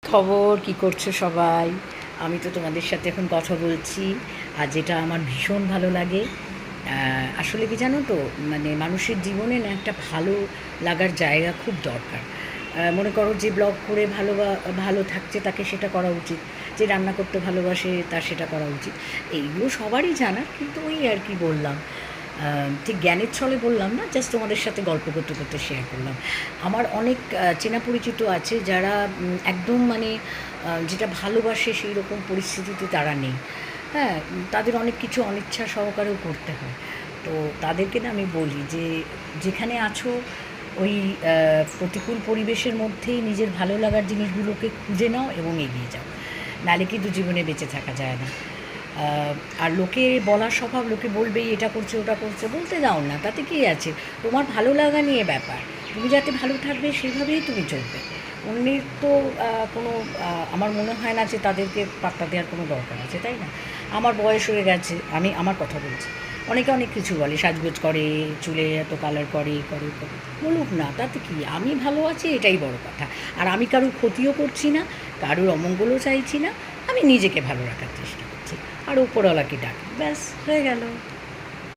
খবর কী করছো সবাই? আমি তো তোমাদের সাথে এখন কথা বলছি, আর যেটা আমার ভীষণ ভালো লাগে। আসলে কি জানো তো, মানে মানুষের জীবনে না একটা ভালো লাগার জায়গা খুব দরকার। মনে করো যে ব্লগ করে ভালো থাকছে তাকে সেটা করা উচিত, যে রান্না করতে ভালোবাসে তার সেটা করা উচিত। এইগুলো সবারই জানা, কিন্তু ওই আর কি বললাম, ঠিক জ্ঞানের ছলে বললাম না, জাস্ট তোমাদের সাথে গল্প করতে করতে শেয়ার করলাম। আমার অনেক চেনা পরিচিত আছে যারা একদম মানে যেটা ভালোবাসে সেই রকম পরিস্থিতিতে তারা নেই। হ্যাঁ, তাদের অনেক কিছু অনিচ্ছা সহকারেও করতে হয়। তো তাদেরকে না আমি বলি যে যেখানে আছো ওই প্রতিকূল পরিবেশের মধ্যেই নিজের ভালো লাগার জিনিসগুলোকে খুঁজে নাও এবং এগিয়ে যাও। নাহলে কিন্তু জীবনে বেঁচে থাকা যায় না। আর লোকে বলার স্বভাব, লোকে বলবেই এটা করছে ওটা করছে, বলতে দাও না, তাতে কী আছে? তোমার ভালো লাগা নিয়ে ব্যাপার, তুমি যাতে ভালো থাকবে সেভাবেই তুমি চলবে। অন্যের তো কোনো আমার মনে হয় না যে তাদেরকে পাত্তা দেওয়ার কোনো দরকার আছে, তাই না? আমার বয়স হয়ে গেছে, আমি আমার কথা বলছি। অনেকে অনেক কিছু বলে, সাজগোজ করে, চুলে এত কালার করে করে করে, বলুক না, তাতে কি? আমি ভালো আছি, এটাই বড় কথা। আর আমি কারোর ক্ষতিও করছি না, কারোর অমঙ্গলও চাইছি না, আমি নিজেকে ভালো রাখার চেষ্টা করছি, আর উপরওয়ালাকে ডাকি, ব্যাস হয়ে গেল।